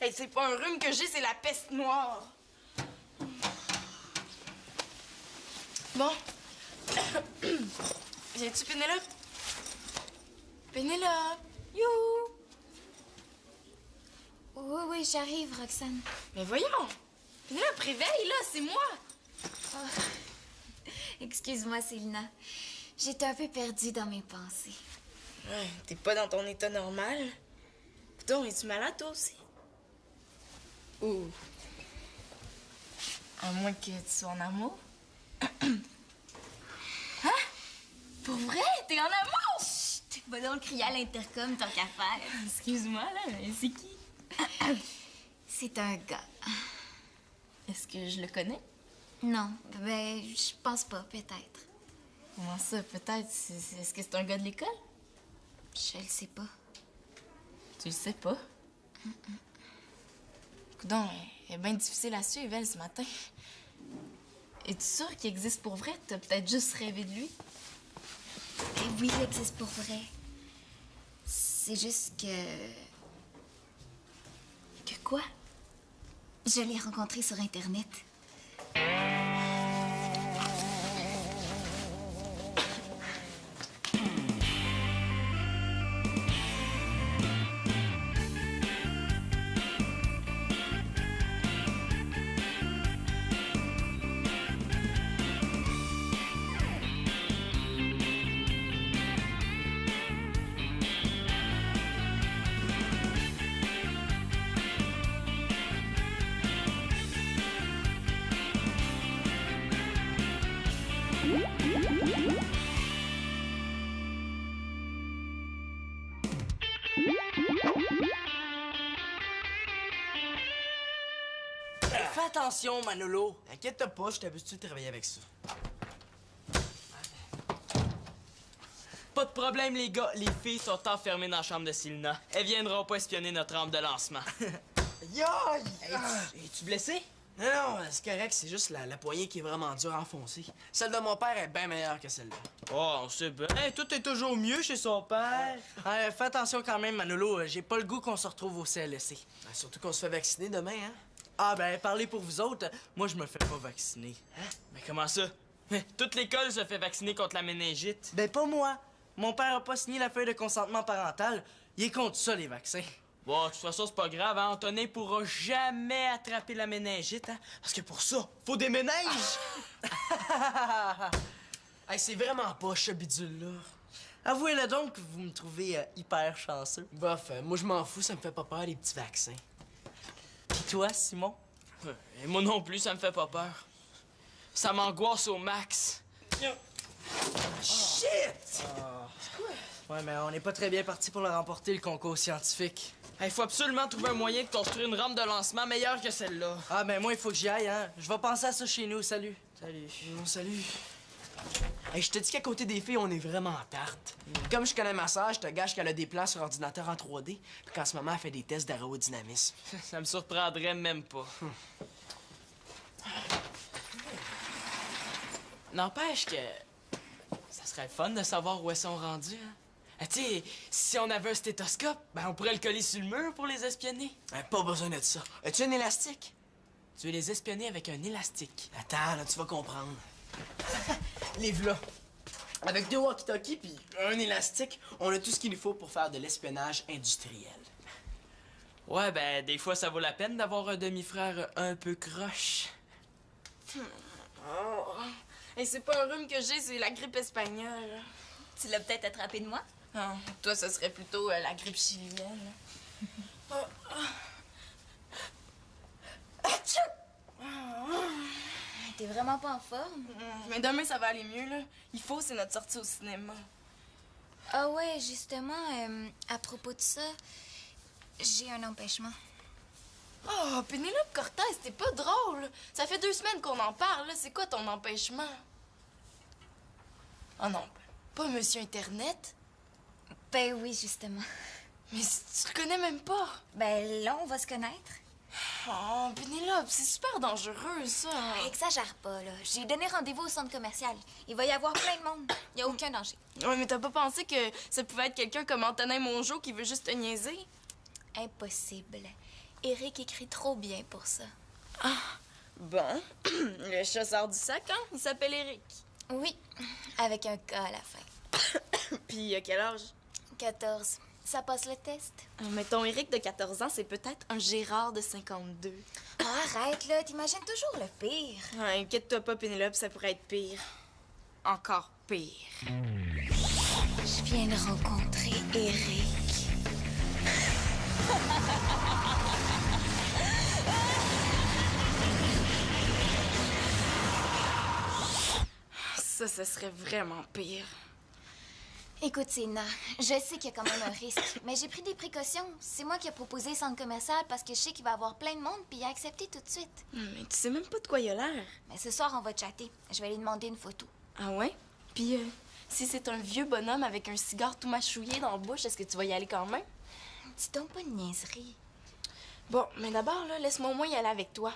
Hey, c'est pas un rhume que j'ai, c'est la peste noire. Bon. Viens-tu, Pénélope? Pénélope! You! Oui, oui, j'arrive, Roxane. Mais voyons! Pénélope, réveille, là, c'est moi! Oh. Excuse-moi, Célina. J'étais un peu perdue dans mes pensées. Ouais, t'es pas dans ton état normal. Coudonc, es-tu malade, toi aussi? Ou... À moins que tu sois en amour? Hein? Pour vrai? T'es en amour? Chut! Va donc crier à l'intercom tant qu'à faire. Excuse-moi, là, mais c'est qui? C'est un gars. Est-ce que je le connais? Non, ben, je pense pas, peut-être. Comment ça, peut-être? Est-ce que c'est un gars de l'école? Je le sais pas. Tu le sais pas? Coudonc, elle est bien difficile à suivre, elle, ce matin. Es-tu sûre qu'il existe pour vrai? T'as peut-être juste rêvé de lui? Ben oui, il existe pour vrai. C'est juste que... Que quoi? Je l'ai rencontré sur Internet. Fais attention, Manolo. Inquiète-toi pas, je t'habitue de travailler avec ça. Pas de problème, les gars. Les filles sont enfermées dans la chambre de Célina. Elles viendront pas espionner notre rampe de lancement. Yoï! Es-tu blessé? Non, non, c'est correct, c'est juste la poignée qui est vraiment dure à enfoncer. Celle de mon père est bien meilleure que celle-là. Oh, on sait bien. Hey, tout est toujours mieux chez son père. Fais attention quand même, Manolo. J'ai pas le goût qu'on se retrouve au CLSC. Surtout qu'on se fait vacciner demain, hein? Ah, ben, parlez pour vous autres. Moi, je me fais pas vacciner. Hein? Mais comment ça? Toute l'école se fait vacciner contre la méningite. Ben, pas moi. Mon père a pas signé la feuille de consentement parental. Il est contre ça, les vaccins. Bon, de toute façon, c'est pas grave, hein. Antonin pourra jamais attraper la méningite, hein. Parce que pour ça, faut des méninges! Hey, c'est vraiment pas ce bidule-là. Avouez-le donc que vous me trouvez hyper chanceux. Bof, moi je m'en fous, ça me fait pas peur les petits vaccins. Pis toi, Simon? Et moi non plus, ça me fait pas peur. Ça m'angoisse au max. Shit! Ouais, mais on n'est pas très bien parti pour le remporter, le concours scientifique. Il faut absolument trouver un moyen de construire une rampe de lancement meilleure que celle-là. Ah, ben moi, il faut que j'y aille, hein. Je vais penser à ça chez nous. Salut. Salut. Salut. Hey, je te dis qu'à côté des filles, on est vraiment en tarte. Comme je connais ma sœur, je te gâche qu'elle a des plans sur ordinateur en 3D, puis qu'en ce moment, elle fait des tests d'aérodynamisme. Ça me surprendrait même pas. N'empêche que ça serait le fun de savoir où elles sont rendues, hein. Tu sais, si on avait un stéthoscope, ben on pourrait le coller sur le mur pour les espionner. Pas besoin de ça. As-tu un élastique? Tu veux les espionner avec un élastique. Attends, là, tu vas comprendre. Les v'là. Avec 2 walkie-talkies puis un élastique, on a tout ce qu'il nous faut pour faire de l'espionnage industriel. Ouais, ben, des fois, ça vaut la peine d'avoir un demi-frère un peu croche. Oh. Hey, c'est pas un rhume que j'ai, c'est la grippe espagnole. Tu l'as peut-être attrapé de moi? Ah, toi, ce serait plutôt la grippe chilienne. T'es vraiment pas en forme? Mais demain, ça va aller mieux, là. Il faut, c'est notre sortie au cinéma. Ah ouais, justement, à propos de ça, j'ai un empêchement. Oh, Pénélope Cortez, t'es pas drôle. Ça fait 2 semaines qu'on en parle, là. C'est quoi ton empêchement? Oh non, pas Monsieur Internet. Ben oui, justement. Mais tu le connais même pas. Ben là, on va se connaître. Oh, Pénélope, c'est super dangereux, ça. Exagère pas, là. J'ai donné rendez-vous au centre commercial. Il va y avoir plein de monde. Il y a aucun danger. Ouais, mais t'as pas pensé que ça pouvait être quelqu'un comme Antonin Mongeau qui veut juste te niaiser? Impossible. Eric écrit trop bien pour ça. Bon, le chat sort du sac, hein? Il s'appelle Eric. Oui, avec un K à la fin. Puis à quel âge? 14. Ça passe le test? Mettons, Eric de 14 ans, c'est peut-être un Gérard de 52. Ah, arrête, là. T'imagines toujours le pire. Inquiète-toi pas, Pénélope, ça pourrait être pire. Encore pire. Je viens de rencontrer Eric. Ça, ce serait vraiment pire. Écoute, Sénat, je sais qu'il y a quand même un risque, mais j'ai pris des précautions. C'est moi qui ai proposé le centre commercial parce que je sais qu'il va y avoir plein de monde, puis il a accepté tout de suite. Mais tu sais même pas de quoi il a l'air. Mais ce soir, on va chatter. Je vais lui demander une photo. Ah ouais? Puis si c'est un vieux bonhomme avec un cigare tout mâchouillé dans la bouche, est-ce que tu vas y aller quand même? Dis donc pas de niaiserie. Bon, mais d'abord, là, laisse-moi au moins y aller avec toi.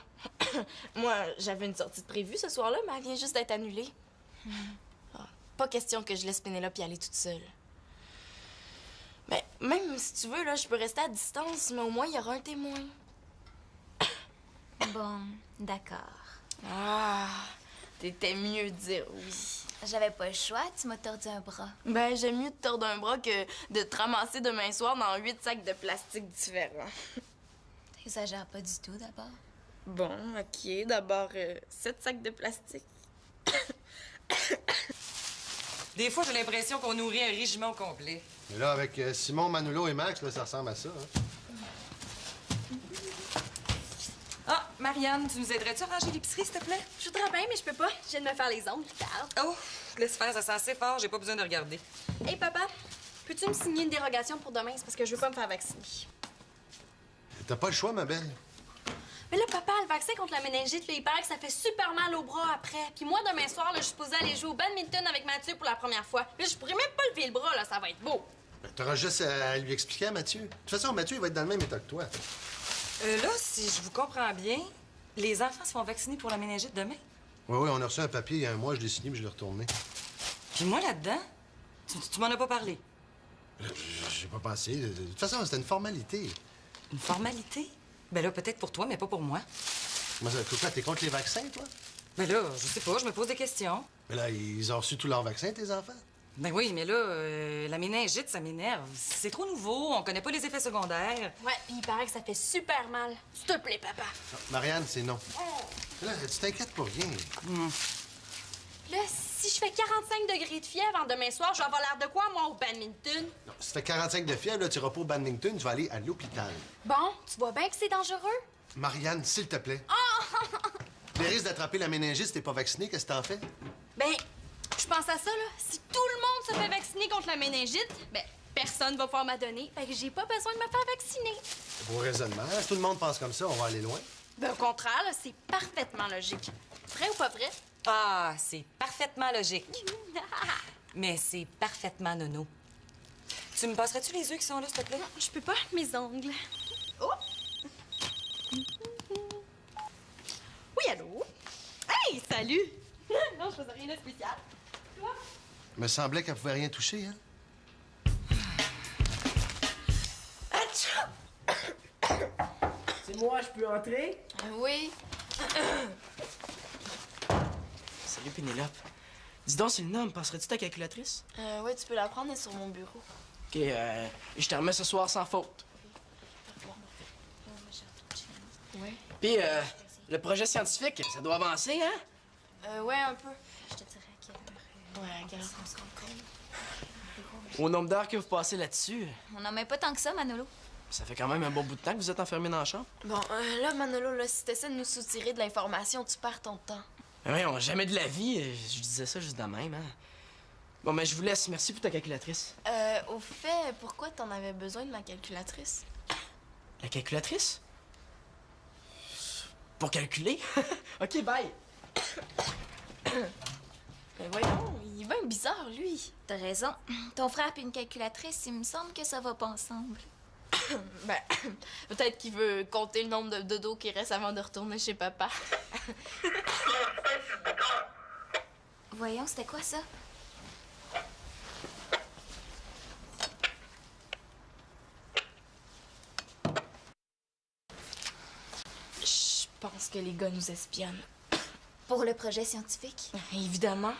Moi, j'avais une sortie de prévue ce soir-là, mais elle vient juste d'être annulée. Ah, pas question que je laisse Pénélope y aller toute seule. Mais même si tu veux, là, je peux rester à distance, mais au moins, il y aura un témoin. Bon, d'accord. Ah, t'étais mieux de dire oui. J'avais pas le choix, tu m'as tordu un bras. Ben, j'aime mieux te tordre un bras que de te ramasser demain soir dans 8 sacs de plastique différents. T'exagères pas du tout, d'abord. Bon, OK. D'abord, 7 sacs de plastique. Des fois, j'ai l'impression qu'on nourrit un régiment au complet. Et là, avec Simon, Manolo et Max, là, ça ressemble à ça. Hein? Ah, Marianne, tu nous aiderais-tu à ranger l'épicerie, s'il te plaît? Je voudrais bien, mais je peux pas. Je viens de me faire les ongles, regarde. Oh, laisse faire, ça sent assez fort, j'ai pas besoin de regarder. Hey, papa, peux-tu me signer une dérogation pour demain? C'est parce que je veux pas me faire vacciner. T'as pas le choix, ma belle. Mais là, papa, le vaccin contre la méningite, là, il paraît que ça fait super mal au bras après. Puis moi, demain soir, là, je suis supposée aller jouer au badminton avec Mathieu pour la première fois. Là, je pourrais même pas lever le bras, là, ça va être beau. T'auras juste à lui expliquer à Mathieu. De toute façon, Mathieu, il va être dans le même état que toi. Là, si je vous comprends bien, les enfants se font vacciner pour la méningite demain. Oui, on a reçu un papier il y a un mois, je l'ai signé, puis je l'ai retourné. Puis moi, là-dedans, tu m'en as pas parlé. J'ai pas pensé. De toute façon, c'était une formalité. Une formalité? Ben là, peut-être pour toi, mais pas pour moi. Moi, pourquoi, t'es contre les vaccins, toi? Ben là, je sais pas, je me pose des questions. Mais là, ils ont reçu tous leurs vaccins, tes enfants? Ben oui, mais là, la méningite, ça m'énerve. C'est trop nouveau, on connaît pas les effets secondaires. Ouais, puis il paraît que ça fait super mal. S'il te plaît, papa. Non, Marianne, c'est non. Là, tu t'inquiètes pour rien. Là, si je fais 45 degrés de fièvre en demain soir, je vais avoir l'air de quoi, moi, au badminton? Non, si tu fais 45 de fièvre, là, tu iras pas au badminton, tu vas aller à l'hôpital. Bon, tu vois bien que c'est dangereux? Marianne, s'il te plaît. Les risques d'attraper la méningite si t'es pas vacciné, qu'est-ce que t'en fais? Ben, je pense à ça, là. Si tout le monde se fait vacciner contre la méningite, ben, personne va pouvoir m'adonner. Fait que j'ai pas besoin de me faire vacciner. Beau raisonnement. Si tout le monde pense comme ça, on va aller loin. Ben, au contraire, là, c'est parfaitement logique. Vrai ou pas vrai? Ah, c'est parfaitement logique. Mais c'est parfaitement nono. Tu me passerais-tu les œufs qui sont là, s'il te plaît? Non, je peux pas, mes ongles. Oh! Oui, allô? Hey, salut! Non, je faisais rien de spécial. Toi? Il me semblait qu'elle pouvait rien toucher, hein? C'est moi, je peux entrer? Oui. Salut, Pénélope. Dis donc, c'est le nom, passerais-tu ta calculatrice? Oui, tu peux la prendre, elle est sur mon bureau. OK, je te remets ce soir sans faute. Oui. Puis, le projet scientifique, ça doit avancer, hein? Ouais, un peu. Je te dirais à quelle heure. Ouais, regarde. On se rencontre. Au nombre d'heures que vous passez là-dessus, On n'en met pas tant que ça, Manolo. ça fait quand même un bon bout de temps que vous êtes enfermé dans la chambre. Bon, là, Manolo, là, si t'essaies de nous soutirer de l'information, tu perds ton temps. Mais voyons, jamais de la vie, je disais ça juste de même, hein? Bon, mais je vous laisse. Merci pour ta calculatrice. Au fait, pourquoi t'en avais besoin de ma calculatrice? La calculatrice? Pour calculer? OK, bye! Mais voyons, il est bien bizarre, lui. T'as raison. Ton frère puis une calculatrice, il me semble que ça va pas ensemble. Ben, peut-être qu'il veut compter le nombre de dodos qui reste avant de retourner chez papa. Voyons, c'était quoi ça? pense que les gars nous espionnent. Pour le projet scientifique? Évidemment.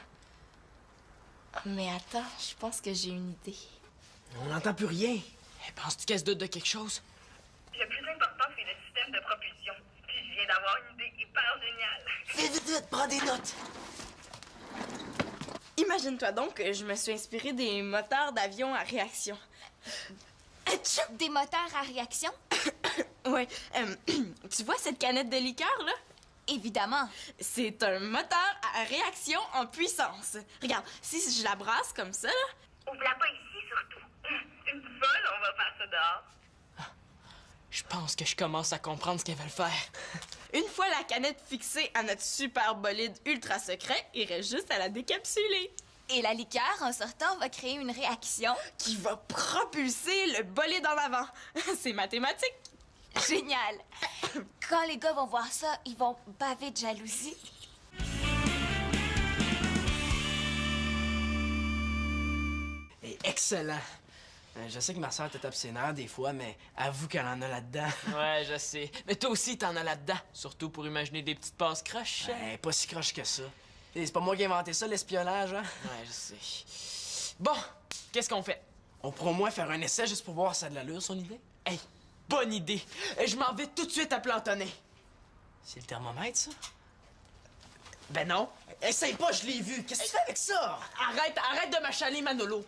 Mais attends, je pense que j'ai une idée. On n'entend plus rien. Penses-tu qu'elle se doute de quelque chose? Le plus important, c'est le système de propulsion. Puis je viens d'avoir une idée hyper géniale. Vite, prends des notes. Imagine-toi donc que je me suis inspirée des moteurs d'avion à réaction. Des moteurs à réaction? Ouais. Tu vois cette canette de liqueur, là? Évidemment. C'est un moteur à réaction en puissance. Regarde, si je la brasse comme ça, là... Ouvre-la pas ici, surtout. Une folle, on va faire ça dehors. Je pense que je commence à comprendre ce qu'elles veulent faire. Une fois la canette fixée à notre super bolide ultra secret, il reste juste à la décapsuler. Et la liqueur, en sortant, va créer une réaction. Qui va propulser le bolide en avant. C'est mathématique. Génial. Quand les gars vont voir ça, ils vont baver de jalousie. Excellent. Je sais que ma soeur est obscénaire des fois, mais avoue qu'elle en a là-dedans. Ouais, je sais. Mais toi aussi, t'en as là-dedans. Surtout pour imaginer des petites passes croches. Pas si croche que ça. Et c'est pas moi qui ai inventé ça, l'espionnage, hein? Ouais, je sais. Bon, qu'est-ce qu'on fait? On pourra au moins faire un essai juste pour voir si ça a de l'allure, son idée. Hey, bonne idée. Je m'en vais tout de suite à Plantonnet. C'est le thermomètre, ça? Ben non. Essaye pas, je l'ai vu. Qu'est-ce que tu fais avec ça? Arrête de m'achaler, Manolo.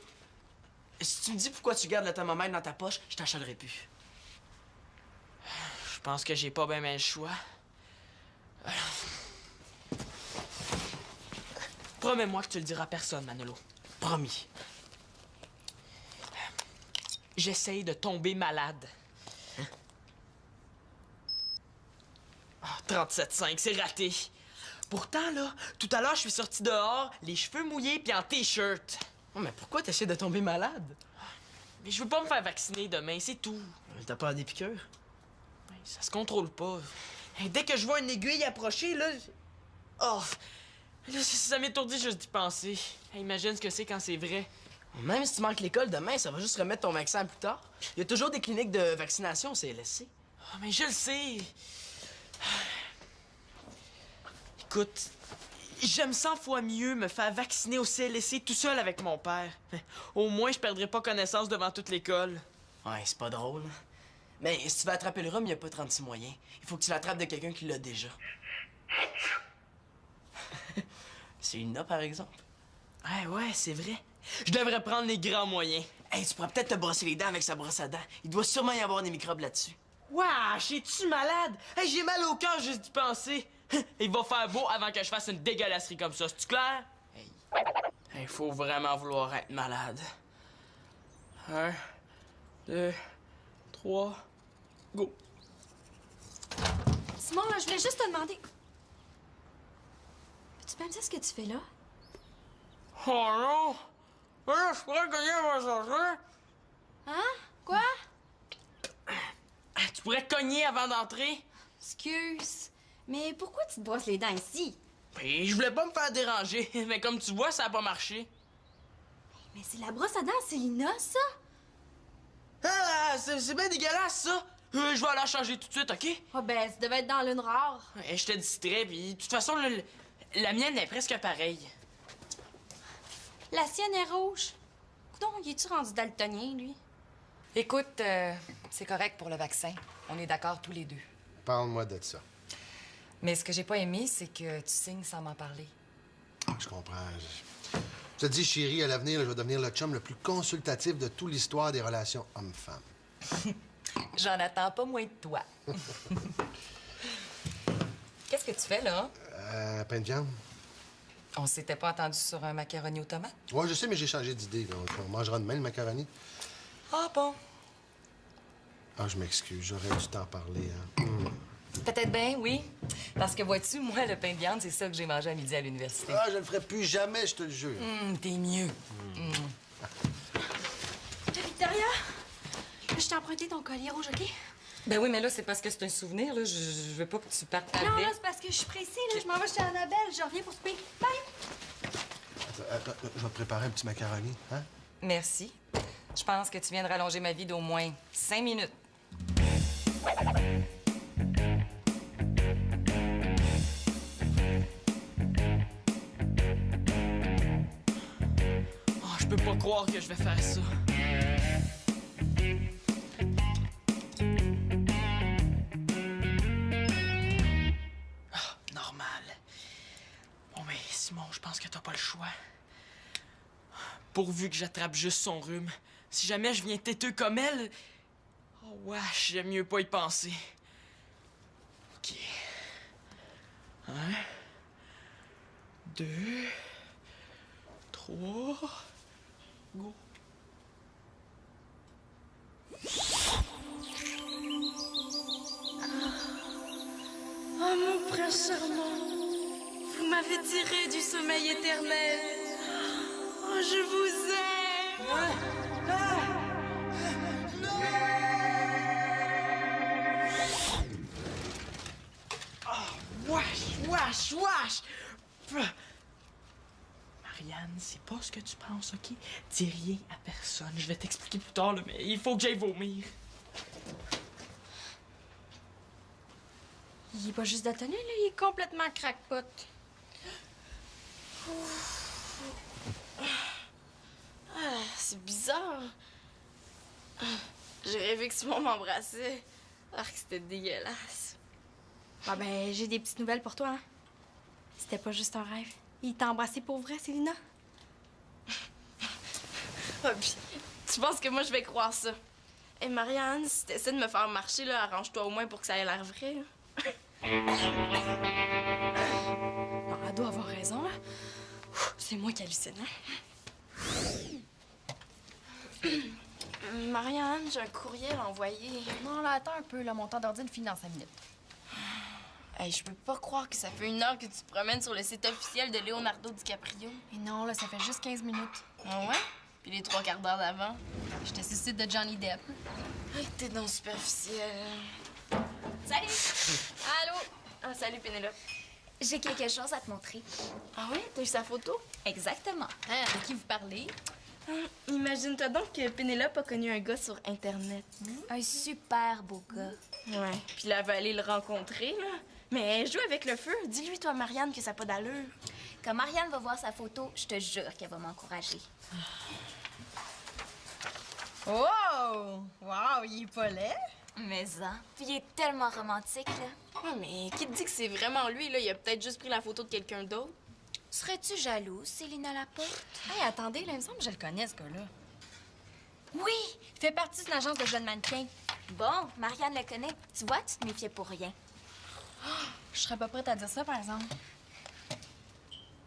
Si tu me dis pourquoi tu gardes le thermomètre dans ta poche, je t'achalerai plus. Je pense que j'ai pas bien le choix. Promets-moi que tu le diras à personne, Manolo. Promis. J'essaye de tomber malade. Hein? Ah, 37,5, c'est raté. Pourtant, là, tout à l'heure, je suis sorti dehors, les cheveux mouillés puis en T-shirt. Oh, mais pourquoi t'essaies de tomber malade? Mais je veux pas me faire vacciner demain, c'est tout. T'as peur des piqûres? Ça se contrôle pas. Hey, dès que je vois une aiguille approcher, là... Oh! Là, ça m'étourdit juste d'y penser. Hey, imagine ce que c'est quand c'est vrai. Même si tu manques l'école demain, ça va juste remettre ton vaccin plus tard. Il y a toujours des cliniques de vaccination au CLSC. Oh, mais je le sais. Écoute, j'aime 100 fois mieux me faire vacciner au CLSC tout seul avec mon père. Au moins, je perdrai pas connaissance devant toute l'école. Ouais, c'est pas drôle. Mais si tu veux attraper le rhume, il n'y a pas 36 moyens. Il faut que tu l'attrapes de quelqu'un qui l'a déjà. C'est une par exemple. Ouais, c'est vrai. Je devrais prendre les grands moyens. Hey, tu pourrais peut-être te brosser les dents avec sa brosse à dents. Il doit sûrement y avoir des microbes là-dessus. Wesh, es-tu malade? Hey, j'ai mal au cœur juste d'y penser. Il va faire beau avant que je fasse une dégueulasserie comme ça, c'est-tu clair? Hey, faut vraiment vouloir être malade. 1, 2, 3, go. Simon, là, je voulais juste te demander... Peux-tu pas me dire ce que tu fais là? Oh non! Là, je pourrais cogner avant de sortir. Hein? Quoi? Tu pourrais cogner avant d'entrer? Excuse. Mais pourquoi tu te brosses les dents ici? Puis je voulais pas me faire déranger, mais comme tu vois, ça a pas marché. Mais c'est la brosse à dents à Célina, ça? Ah, c'est bien dégueulasse, ça! Je vais aller la changer tout de suite, OK? Oh ben, ça devait être dans l'une rare. Je te distrais, puis de toute façon, la mienne est presque pareille. La sienne est rouge. Coudon, il est-tu rendu daltonien, lui? Écoute, c'est correct pour le vaccin. On est d'accord tous les deux. Parle-moi de ça. Mais ce que j'ai pas aimé, c'est que tu signes sans m'en parler. Je comprends. Je te dis, chérie, à l'avenir, je vais devenir le chum le plus consultatif de toute l'histoire des relations hommes-femmes. J'en attends pas moins de toi. Qu'est-ce que tu fais, là? Pain de viande? On s'était pas entendu sur un macaroni aux tomates? Ouais, je sais, mais j'ai changé d'idée. On mangera demain le macaroni. Ah bon? Ah, je m'excuse, j'aurais dû t'en parler. Hein. Peut-être bien, oui. Parce que vois-tu, moi, le pain de viande, c'est ça que j'ai mangé à midi à l'université. Ah, je le ferai plus jamais, je te le jure. T'es mieux. Victoria, je t'ai emprunté ton collier rouge, OK? Ben oui, mais là, c'est parce que c'est un souvenir, là. Je veux pas que tu partes avec. Non, là, c'est parce que je suis pressée, là. Je m'en vais chez Annabelle. Je reviens pour souper. Bye! Attends, je vais te préparer un petit macaroni, hein? Merci. Je pense que tu viens de rallonger ma vie d'au moins 5 minutes. pas croire que je vais faire ça. Ah, normal. Bon, mais Simon, je pense que t'as pas le choix. Pourvu que j'attrape juste son rhume. Si jamais je viens têteux comme elle... Oh, wesh, j'aime mieux pas y penser. OK. 1, 2, 3... Go. Oh, mon prince charmant, vous m'avez tiré du sommeil éternel. Oh, je vous aime. Wesh! Marianne, c'est pas ce que tu penses, OK? Dis rien à personne. Je vais t'expliquer plus tard, là, mais il faut que j'aille vomir. Il est pas juste détonné, là, il est complètement crackpot. C'est bizarre. J'ai rêvé que Simon m'embrassait. Ah, que c'était dégueulasse. Ah ben, j'ai des petites nouvelles pour toi, hein. C'était pas juste un rêve. Il t'a embrassé pour vrai, Célina? Ah, puis, tu penses que moi, je vais croire ça? Hé, Marianne, si t'essaies de me faire marcher, là, arrange-toi au moins pour que ça ait l'air vrai, là. Non, elle doit avoir raison, là. C'est moi qui hallucine, hein? Marianne, j'ai un courriel à envoyer. Non, là, attends un peu, là. Mon temps d'ordine finit dans 5 minutes. Hey, je peux pas croire que ça fait 1 heure que tu te promènes sur le site officiel de Leonardo DiCaprio. Et non, là, ça fait juste 15 minutes. Ah ouais? Puis les 3/4 d'heure d'avant. J'étais sur le site de Johnny Depp. Hey, t'es donc superficielle. Salut! Allô? Ah, salut, Pénélope. J'ai quelque chose à te montrer. Ah oui? T'as eu sa photo? Exactement. Hein, de qui vous parlez? Imagine-toi donc que Pénélope a connu un gars sur Internet. Un super beau gars. Ouais. Puis là, elle va aller le rencontrer, là. Mais joue avec le feu. Dis-lui, toi, Marianne, que ça n'a pas d'allure. Quand Marianne va voir sa photo, je te jure qu'elle va m'encourager. Oh! Wow, il est pas laid? Mais ça. Puis il est tellement romantique, là. Ouais, mais qui te dit que c'est vraiment lui, là? Il a peut-être juste pris la photo de quelqu'un d'autre. Serais-tu jalouse, Célina Laporte? Hey, attendez, là, il me semble que je le connais, ce gars-là. Oui! Il fait partie d'une agence de jeunes mannequins. Bon, Marianne le connaît. Tu vois, tu te méfiais pour rien. Je serais pas prête à dire ça, par exemple.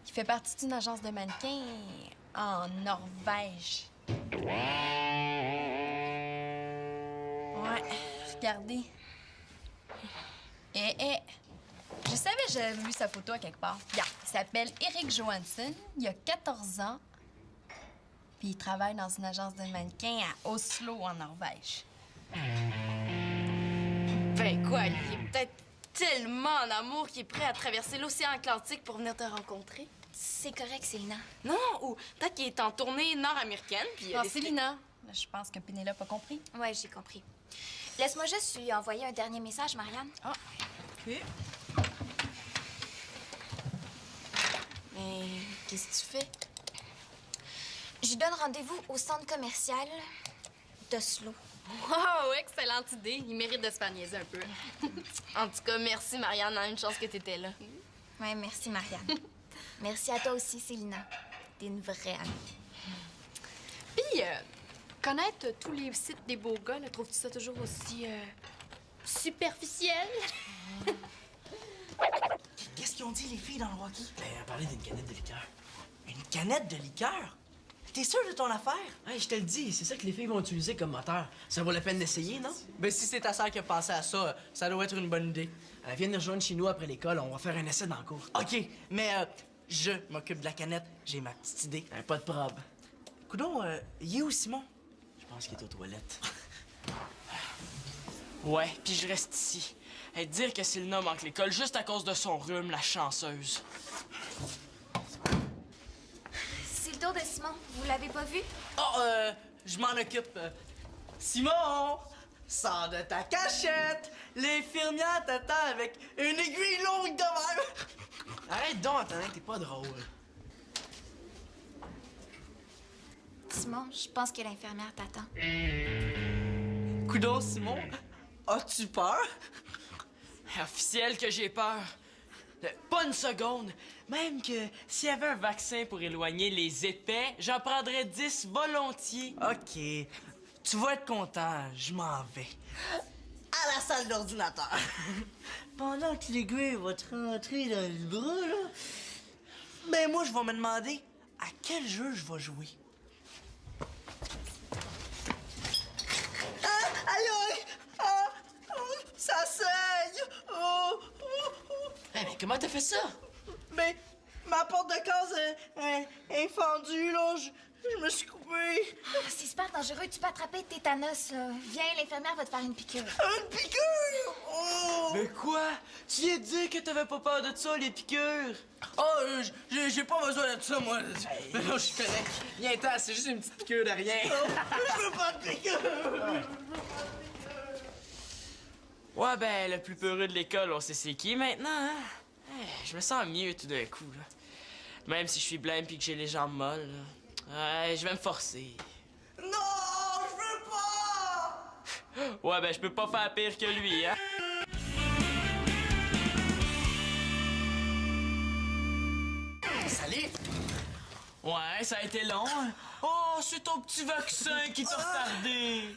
Il fait partie d'une agence de mannequins en Norvège. Ouais, regardez. Je savais que j'avais vu sa photo à quelque part. Regarde, il s'appelle Eric Johansson, il a 14 ans, puis il travaille dans une agence de mannequins à Oslo, en Norvège. Ben quoi, il est peut-être tellement en amour qu'il est prêt à traverser l'océan Atlantique pour venir te rencontrer. C'est correct, Célina. Non, ou peut-être qu'il est en tournée nord-américaine, puis il a Ah, décidé- Célina, je pense que Pénélope a compris. Ouais, j'ai compris. Laisse-moi juste lui envoyer un dernier message, Marianne. Ah, OK. Mais qu'est-ce que tu fais? Je lui donne rendez-vous au centre commercial d'Oslo. Wow, excellente idée. Il mérite de se faire niaiser un peu. En tout cas, merci, Marianne. On a une chance que t'étais là. Ouais, merci, Marianne. Merci à toi aussi, Célina. T'es une vraie amie. Puis, connaître tous les sites des beaux gars, là, trouves-tu ça toujours aussi superficiel? Qu'est-ce qu'ils ont dit, les filles, dans le Rocky? Ben, on parlait d'une canette de liqueur. Une canette de liqueur? T'es sûr de ton affaire? Hey, je te le dis, c'est ça que les filles vont utiliser comme moteur. Ça vaut la peine d'essayer, non? Ben, si c'est ta sœur qui a pensé à ça, ça doit être une bonne idée. Elle vient nous rejoindre chez nous après l'école, on va faire un essai dans le cours. OK, mais je m'occupe de la canette. J'ai ma petite idée. Pas de probe. Coudon, il est où, Simon? Je pense qu'il est aux toilettes. Ouais, puis je reste ici. Et dire que Célina manque l'école juste à cause de son rhume, la chanceuse. C'est le tour de Simon. Vous l'avez pas vu? Oh, je m'en occupe. Simon, sors de ta cachette. L'infirmière t'attend avec une aiguille longue de même. Arrête donc, Antonin, t'es pas drôle. Simon, je pense que l'infirmière t'attend. Coudon, Simon, as-tu peur? Officiel que j'ai peur. Pas une seconde. Même que s'il y avait un vaccin pour éloigner les épais, j'en prendrais 10 volontiers. OK. Tu vas être content, je m'en vais. À la salle d'ordinateur. Pendant que les gars vont te rentrer dans le bras, là, ben moi, je vais me demander à quel jeu je vais jouer. Ah, aïe, aïe! Ah, oh, ça saigne! Oh, oh, oh. Hey, mais comment t'as fait ça? Mais ma porte de case est fendue, là. Je me suis coupé. C'est super dangereux, tu peux attraper le tétanos, là. Viens, l'infirmière va te faire une piqûre. Une piqûre! Oh! Mais quoi? Tu y as dit que t'avais pas peur de ça, les piqûres? Oh, j'ai pas besoin de ça, moi. Non, je suis correct. Viens-t'en, c'est juste une petite piqûre de rien. Je veux pas de piqûre! Ouais, ben, le plus peureux de l'école, on sait c'est qui maintenant, hein? Hey, je me sens mieux tout d'un coup, là. Même si je suis blême puis que j'ai les jambes molles, là. Ouais, je vais me forcer. Non, je veux pas! Ouais, ben, je peux pas faire pire que lui, hein? Salut! Ouais, ça a été long. Oh, c'est ton petit vaccin qui t'a retardé.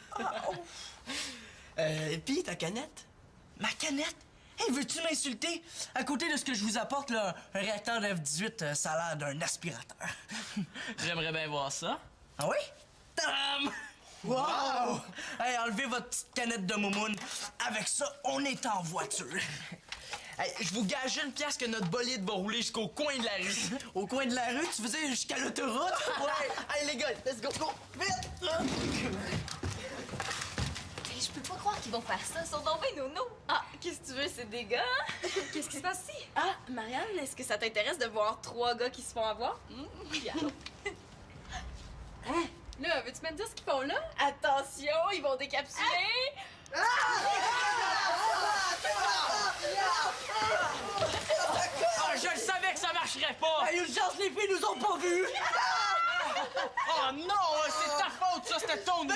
Pis ta canette? Ma canette? Hey, veux-tu m'insulter? À côté de ce que je vous apporte, là, un réacteur F-18, ça a l'air d'un aspirateur. J'aimerais bien voir ça. Ah oui? Tadam! Wow! Hey, enlevez votre petite canette de moumoune. Avec ça, on est en voiture. Hey, je vous gage une pièce que notre bolide va rouler jusqu'au coin de la rue. Au coin de la rue, tu veux dire jusqu'à l'autoroute? Ouais! Hey, les gars, let's go! Go! Vite! Je peux pas croire qu'ils vont faire ça, ils sont tombés nono. Ah, qu'est-ce que tu veux, c'est des gars? Qu'est-ce qui se passe ici? Ah, Marianne, est-ce que ça t'intéresse de voir 3 gars qui se font avoir? Là, veux-tu me dire ce qu'ils font là? Attention, ils vont décapsuler! Ah, je le savais que ça marcherait pas! Hey, urgence, les filles nous ont pas vus! Oh non, c'est ta faute, ça, c'était ton idée!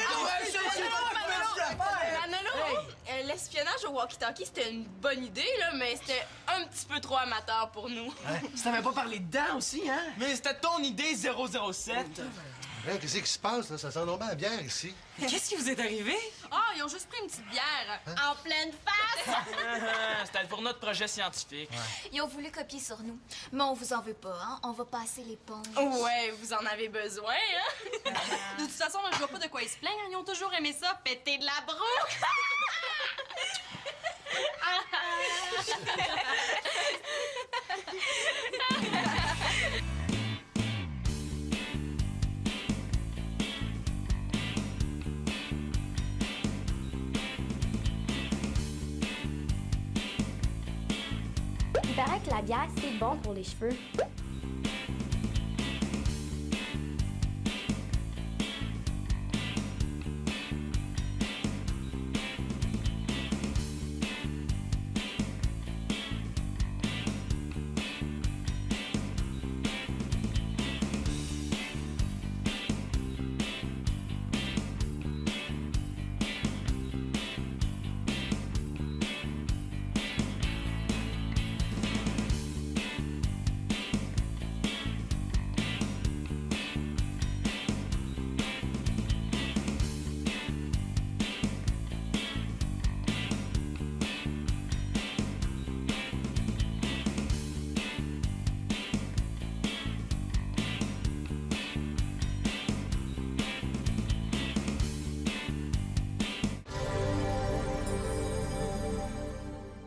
L'espionnage au walkie-talkie, c'était une bonne idée, là, mais c'était un petit peu trop amateur pour nous. Tu t'avais pas parlé dedans aussi, hein? Mais c'était ton idée 007. Hey, qu'est-ce qui se passe, là? Ça sent donc bien la bière ici. Qu'est-ce qui vous est arrivé? Ah, ils ont juste pris une petite bière en pleine face. C'était pour notre projet scientifique. Ils ont voulu copier sur nous. Mais on vous en veut pas, hein? On va passer l'éponge. Ouais, vous en avez besoin, hein? De toute façon, je vois pas de quoi ils se plaignent. Ils ont toujours aimé ça, péter de la broue. Il paraît que la bière, c'est bon pour les cheveux.